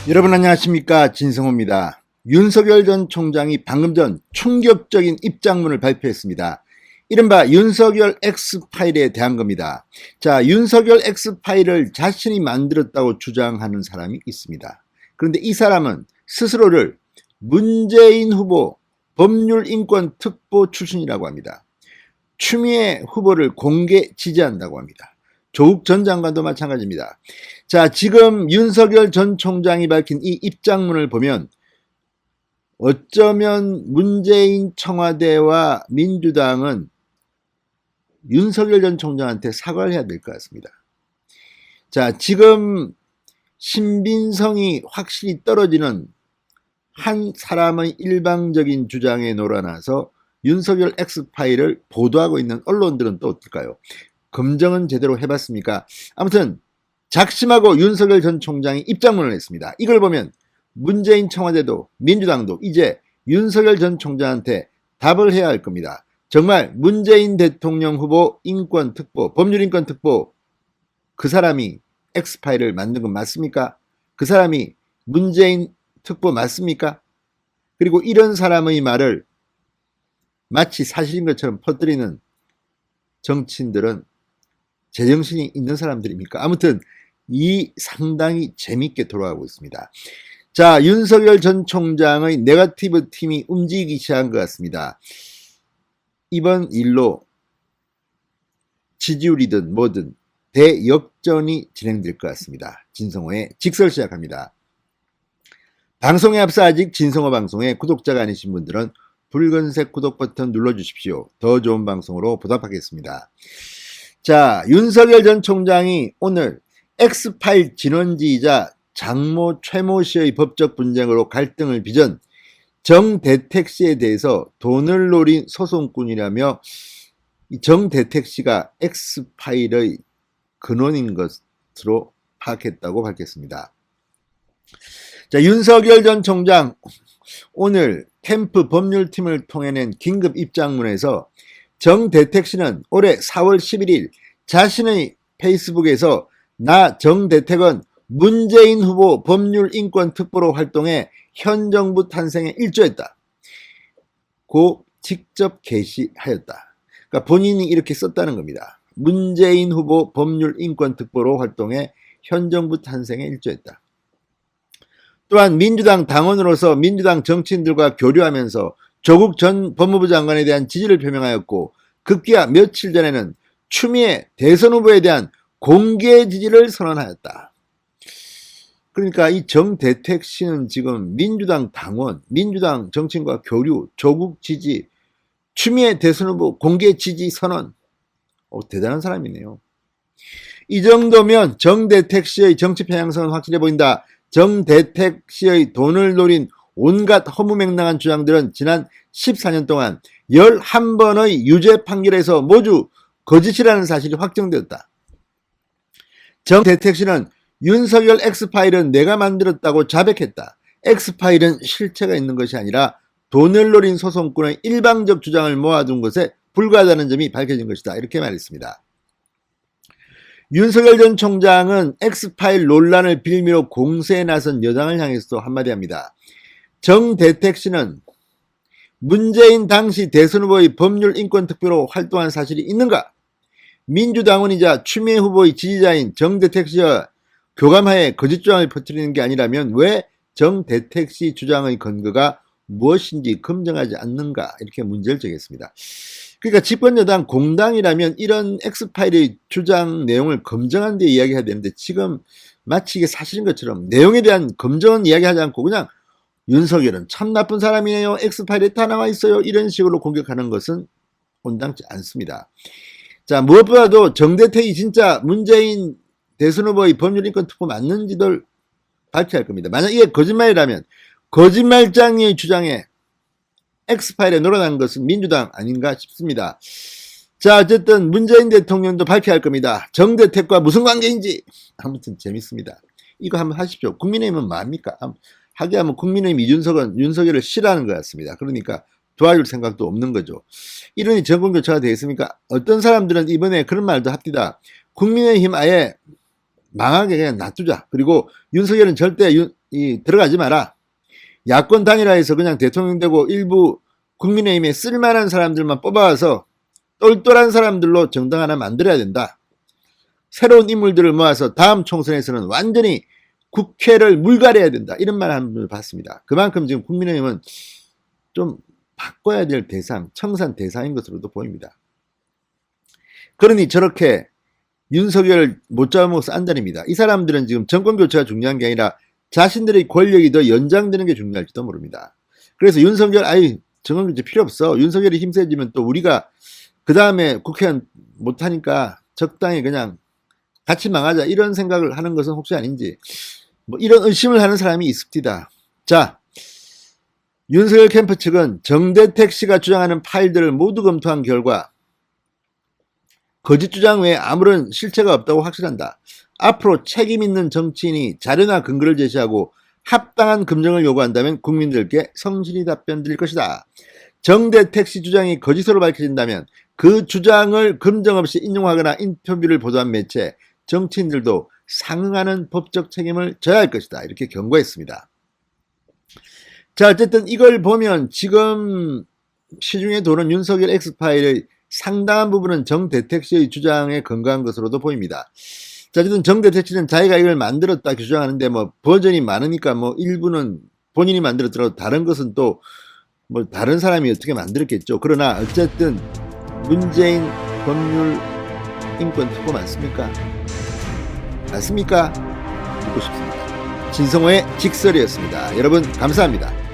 여러분 안녕하십니까, 진성호입니다. 윤석열 전 총장이 방금 전 충격적인 입장문을 발표했습니다. 이른바 윤석열 X파일에 대한 겁니다. 자, 윤석열 X파일을 자신이 만들었다고 주장하는 사람이 있습니다. 그런데 이 사람은 스스로를 문재인 후보 법률인권특보 출신이라고 합니다. 추미애 후보를 공개 지지한다고 합니다. 조국 전 장관도 마찬가지입니다. 자, 지금 윤석열 전 총장이 밝힌 이 입장문을 보면 어쩌면 문재인 청와대와 민주당은 윤석열 전 총장한테 사과를 해야 될 것 같습니다. 자, 지금 신빙성이 확실히 떨어지는 한 사람의 일방적인 주장에 놀아나서 윤석열 X파일을 보도하고 있는 언론들은 또 어떨까요? 검증은 제대로 해봤습니까? 아무튼 작심하고 윤석열 전 총장이 입장문을 냈습니다. 이걸 보면 문재인 청와대도 민주당도 이제 윤석열 전 총장한테 답을 해야 할 겁니다. 정말 문재인 대통령 후보 인권특보, 법률인권특보, 그 사람이 X파일을 만든 건 맞습니까? 그 사람이 문재인 특보 맞습니까? 그리고 이런 사람의 말을 마치 사실인 것처럼 퍼뜨리는 정치인들은 제정신이 있는 사람들입니까? 아무튼 이 상당히 재밌게 돌아가고 있습니다. 자, 윤석열 전 총장의 네거티브 팀이 움직이기 시작한 것 같습니다. 이번 일로 지지율이든 뭐든 대역전이 진행될 것 같습니다. 진성호의 직설 시작합니다. 방송에 앞서 아직 진성호 방송에 구독자가 아니신 분들은 붉은색 구독 버튼 눌러주십시오. 더 좋은 방송으로 보답하겠습니다. 자, 윤석열 전 총장이 오늘 X파일 진원지이자 장모 최모 씨의 법적 분쟁으로 갈등을 빚은 정대택 씨에 대해서 돈을 노린 소송꾼이라며 정대택 씨가 X파일의 근원인 것으로 파악했다고 밝혔습니다. 자, 윤석열 전 총장 오늘 캠프 법률팀을 통해낸 긴급 입장문에서 정대택 씨는 올해 4월 11일 자신의 페이스북에서 나 정대택은 문재인 후보 법률인권특보로 활동해 현 정부 탄생에 일조했다 고 직접 게시하였다. 그러니까 본인이 이렇게 썼다는 겁니다. 문재인 후보 법률인권특보로 활동해 현 정부 탄생에 일조했다. 또한 민주당 당원으로서 민주당 정치인들과 교류하면서 조국 전 법무부 장관에 대한 지지를 표명하였고 급기야 며칠 전에는 추미애 대선 후보에 대한 공개 지지를 선언하였다. 그러니까 이 정대택 씨는 지금 민주당 당원, 민주당 정치인과 교류, 조국 지지, 추미애 대선 후보 공개 지지 선언. 대단한 사람이네요. 이 정도면 정대택 씨의 정치 편향성은 확실해 보인다. 정대택 씨의 돈을 노린 온갖 허무맹랑한 주장들은 지난 14년 동안 11번의 유죄 판결에서 모두 거짓이라는 사실이 확정되었다. 정대택 씨는 윤석열 X파일은 내가 만들었다고 자백했다. X파일은 실체가 있는 것이 아니라 돈을 노린 소송꾼의 일방적 주장을 모아둔 것에 불과하다는 점이 밝혀진 것이다. 이렇게 말했습니다. 윤석열 전 총장은 X파일 논란을 빌미로 공세에 나선 여당을 향해서도 한마디 합니다. 정대택 씨는 문재인 당시 대선 후보의 법률인권특보로 활동한 사실이 있는가? 민주당원이자 추미애 후보의 지지자인 정대택 씨와 교감하에 거짓 주장을 퍼뜨리는 게 아니라면 왜 정대택 씨 주장의 근거가 무엇인지 검증하지 않는가? 이렇게 문제를 제기했습니다. 그러니까 집권여당 공당이라면 이런 X파일의 주장 내용을 검증한 뒤에 이야기해야 되는데 지금 마치 이게 사실인 것처럼 내용에 대한 검증은 이야기하지 않고 그냥 윤석열은 참 나쁜 사람이네요. X파일에 다 나와 있어요. 이런 식으로 공격하는 것은 온당치 않습니다. 자, 무엇보다도 정대택이 진짜 문재인 대선 후보의 법률인권특보 맞는지를 밝혀야 할 겁니다. 만약 이게 거짓말이라면 거짓말장의 주장에 X파일에 놀아난 것은 민주당 아닌가 싶습니다. 자, 어쨌든 문재인 대통령도 밝혀야 할 겁니다. 정대택과 무슨 관계인지. 아무튼 재밌습니다. 이거 한번 하십시오. 국민의힘은 뭡니까? 하게 하면 국민의힘 이준석은 윤석열을 싫어하는 것 같습니다. 그러니까 도와줄 생각도 없는 거죠. 이러니 정권 교체가 되겠습니까? 어떤 사람들은 이번에 그런 말도 합디다. 국민의힘 아예 망하게 그냥 놔두자. 그리고 윤석열은 절대 들어가지 마라. 야권 단일화해서 그냥 대통령 되고 일부 국민의힘에 쓸만한 사람들만 뽑아와서 똘똘한 사람들로 정당 하나 만들어야 된다. 새로운 인물들을 모아서 다음 총선에서는 완전히 국회를 물갈해야 된다. 이런 말 한 분을 봤습니다. 그만큼 지금 국민의힘은 좀 바꿔야 될 대상, 청산 대상인 것으로도 보입니다. 그러니 저렇게 윤석열을 못 잡아먹어서 안달입니다. 이 사람들은 지금 정권교체가 중요한 게 아니라 자신들의 권력이 더 연장되는 게 중요할지도 모릅니다. 그래서 윤석열, 정권교체 필요 없어. 윤석열이 힘세지면 또 우리가 그 다음에 국회의원 못하니까 적당히 그냥 같이 망하자. 이런 생각을 하는 것은 혹시 아닌지. 뭐 이런 의심을 하는 사람이 있습니다. 자, 윤석열 캠프 측은 정대택 씨가 주장하는 파일들을 모두 검토한 결과 거짓 주장 외에 아무런 실체가 없다고 확신한다. 앞으로 책임 있는 정치인이 자료나 근거를 제시하고 합당한 검증을 요구한다면 국민들께 성실히 답변 드릴 것이다. 정대택 씨 주장이 거짓으로 밝혀진다면 그 주장을 검증 없이 인용하거나 인터뷰를 보도한 매체, 정치인들도 상응하는 법적 책임을 져야 할 것이다. 이렇게 경고했습니다. 자, 어쨌든 이걸 보면 지금 시중에 도는 윤석열 X파일의 상당한 부분은 정대택 씨의 주장에 근거한 것으로도 보입니다. 자, 어쨌든 정대택 씨는 자기가 이걸 만들었다 주장하는데 뭐 버전이 많으니까 뭐 일부는 본인이 만들었더라도 다른 것은 또 뭐 다른 사람이 어떻게 만들었겠죠. 그러나 어쨌든 문재인 법률 인권 투고 맞습니까? 맞습니까? 묻고 싶습니다. 진성호의 직설이었습니다. 여러분 감사합니다.